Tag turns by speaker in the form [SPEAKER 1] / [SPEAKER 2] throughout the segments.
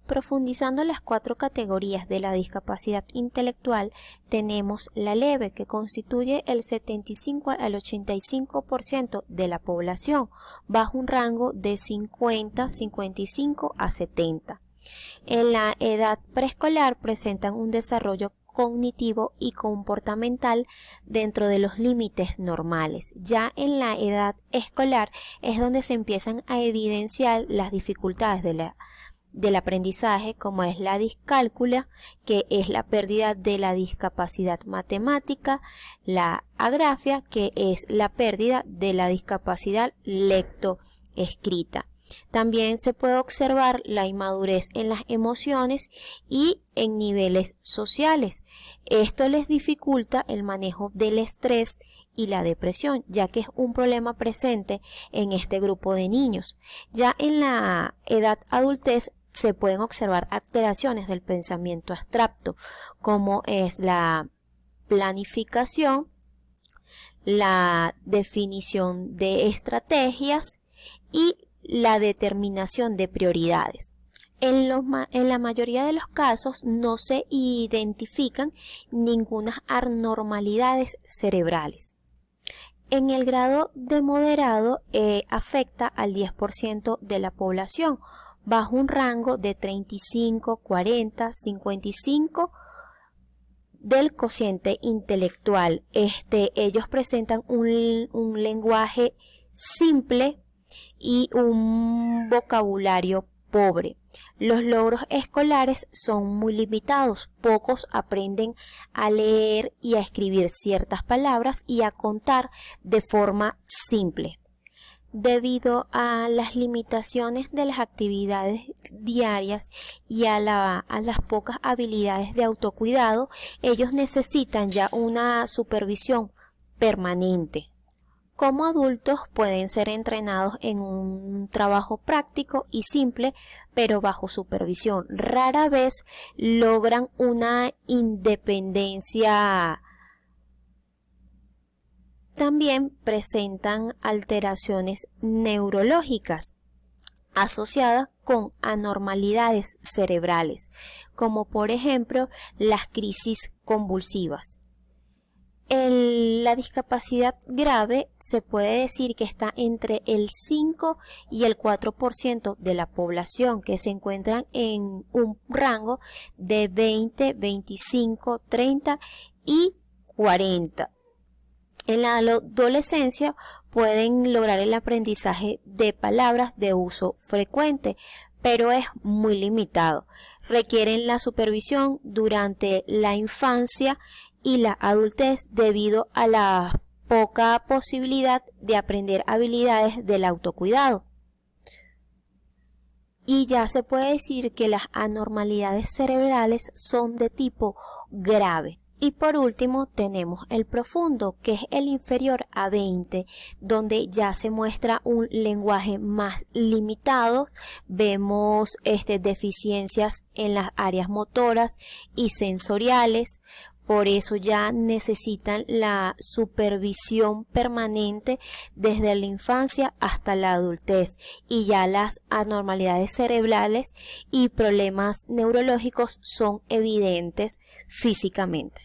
[SPEAKER 1] Profundizando las 4 categorías de la discapacidad intelectual, tenemos la leve, que constituye el 75 al 85% de la población, bajo un rango de 50, 55 a 70. En la edad preescolar presentan un desarrollo cognitivo y comportamental dentro de los límites normales. Ya en la edad escolar es donde se empiezan a evidenciar las dificultades del aprendizaje, como es la discálcula, que es la pérdida de la discapacidad matemática, la agrafia, que es la pérdida de la discapacidad lectoescrita. También se puede observar la inmadurez en las emociones y en niveles sociales. Esto les dificulta el manejo del estrés y la depresión, ya que es un problema presente en este grupo de niños. Ya en la edad adultez se pueden observar alteraciones del pensamiento abstracto, como es la planificación, la definición de estrategias y la determinación de prioridades. En la mayoría de los casos no se identifican ninguna anormalidades cerebrales. En el grado de moderado afecta al 10% de la población, bajo un rango de 35, 40, 55 del cociente intelectual. Ellos presentan un lenguaje simple y un vocabulario pobre. Los logros escolares son muy limitados. Pocos aprenden a leer y a escribir ciertas palabras y a contar de forma simple. Debido a las limitaciones de las actividades diarias y a las pocas habilidades de autocuidado, ellos necesitan ya una supervisión permanente. Como adultos pueden ser entrenados en un trabajo práctico y simple, pero bajo supervisión. Rara vez logran una independencia. También presentan alteraciones neurológicas asociadas con anormalidades cerebrales, como por ejemplo las crisis convulsivas. La discapacidad grave se puede decir que está entre el 5 y el 4% de la población, que se encuentran en un rango de 20, 25, 30 y 40. En la adolescencia pueden lograr el aprendizaje de palabras de uso frecuente, pero es muy limitado. Requieren la supervisión durante la infancia y la adultez debido a la poca posibilidad de aprender habilidades del autocuidado. Y ya se puede decir que las anormalidades cerebrales son de tipo grave. Y por último tenemos el profundo, que es el inferior a 20, donde ya se muestra un lenguaje más limitado. Vemos deficiencias en las áreas motoras y sensoriales. Por eso ya necesitan la supervisión permanente desde la infancia hasta la adultez, y ya las anormalidades cerebrales y problemas neurológicos son evidentes físicamente.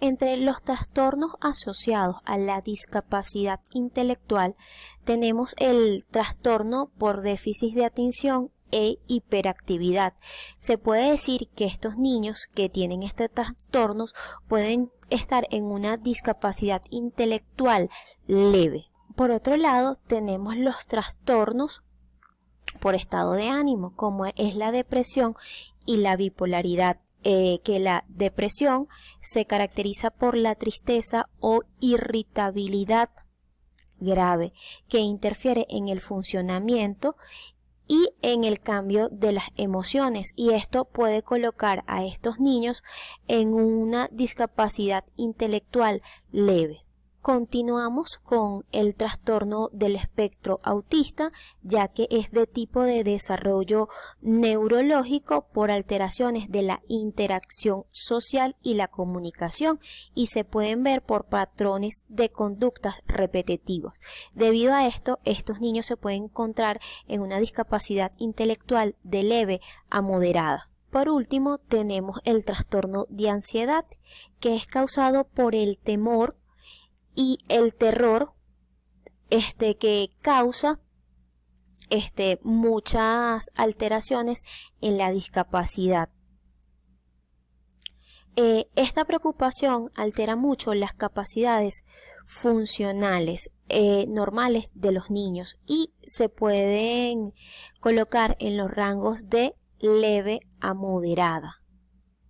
[SPEAKER 1] Entre los trastornos asociados a la discapacidad intelectual tenemos el trastorno por déficit de atención e hiperactividad. Se puede decir que estos niños que tienen estos trastornos pueden estar en una discapacidad intelectual leve. Por otro lado, tenemos los trastornos por estado de ánimo, como es la depresión y la bipolaridad. Que la depresión se caracteriza por la tristeza o irritabilidad grave, que interfiere en el funcionamiento y en el cambio de las emociones, y esto puede colocar a estos niños en una discapacidad intelectual leve. Continuamos con el trastorno del espectro autista, ya que es de tipo de desarrollo neurológico por alteraciones de la interacción social y la comunicación, y se pueden ver por patrones de conductas repetitivos. Debido a esto, estos niños se pueden encontrar en una discapacidad intelectual de leve a moderada. Por último, tenemos el trastorno de ansiedad, que es causado por el temor y el terror que causa muchas alteraciones en la discapacidad. Esta preocupación altera mucho las capacidades funcionales normales de los niños y se pueden colocar en los rangos de leve a moderada.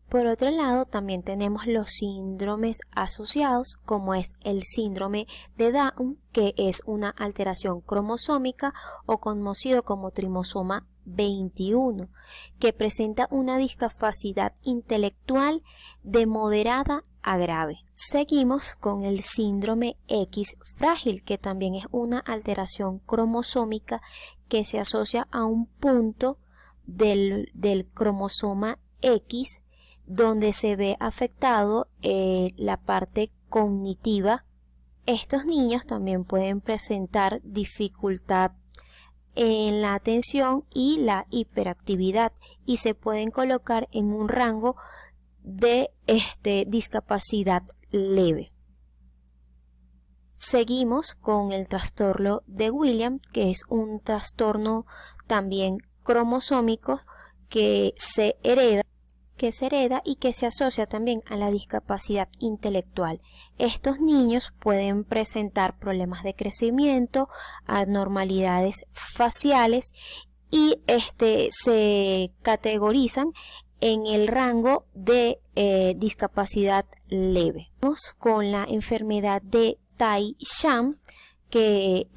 [SPEAKER 1] Por otro lado, también tenemos los síndromes asociados, como es el síndrome de Down, que es una alteración cromosómica o conocido como trimosoma 21, que presenta una discapacidad intelectual de moderada a grave. Seguimos con el síndrome X frágil, que también es una alteración cromosómica que se asocia a un punto del cromosoma X, donde se ve afectado la parte cognitiva. Estos niños también pueden presentar dificultad en la atención y la hiperactividad y se pueden colocar en un rango de discapacidad leve. Seguimos con el trastorno de Williams, que es un trastorno también cromosómico que se hereda y que se asocia también a la discapacidad intelectual. Estos niños pueden presentar problemas de crecimiento, anormalidades faciales y se categorizan en el rango de discapacidad leve. Vamos con la enfermedad de Tai Shan, que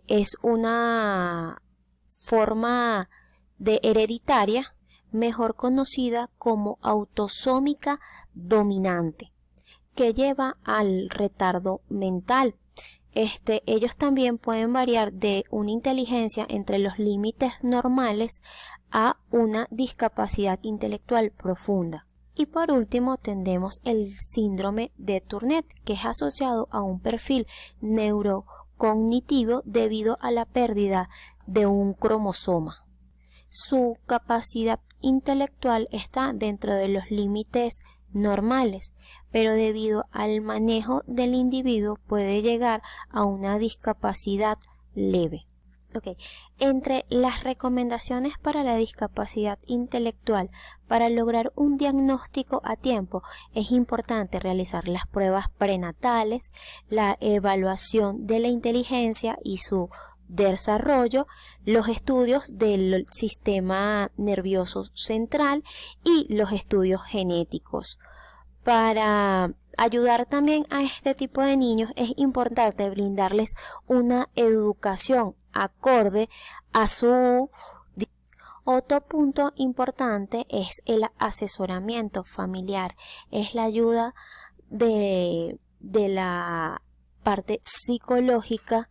[SPEAKER 1] es una forma de hereditaria, mejor conocida como autosómica dominante, que lleva al retardo mental. Ellos también pueden variar de una inteligencia entre los límites normales a una discapacidad intelectual profunda. Y por último tenemos el síndrome de Tourette, que es asociado a un perfil neurocognitivo debido a la pérdida de un cromosoma. Su capacidad intelectual está dentro de los límites normales, pero debido al manejo del individuo puede llegar a una discapacidad leve. Entre las recomendaciones para la discapacidad intelectual, para lograr un diagnóstico a tiempo, es importante realizar las pruebas prenatales, la evaluación de la inteligencia y su desarrollo, los estudios del sistema nervioso central y los estudios genéticos. Para ayudar también a este tipo de niños es importante brindarles una educación acorde a su. Otro punto importante es el asesoramiento familiar, es la ayuda de la parte psicológica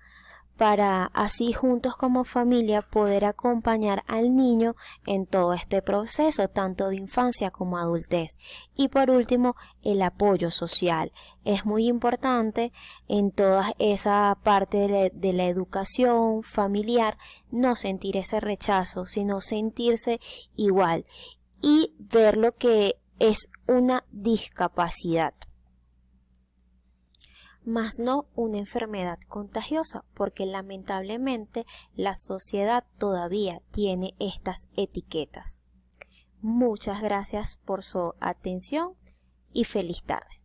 [SPEAKER 1] para así juntos como familia poder acompañar al niño en todo este proceso, tanto de infancia como adultez. Y por último, el apoyo social. Es muy importante en toda esa parte de la educación familiar no sentir ese rechazo, sino sentirse igual y ver lo que es una discapacidad, más no una enfermedad contagiosa, porque lamentablemente la sociedad todavía tiene estas etiquetas. Muchas gracias por su atención y feliz tarde.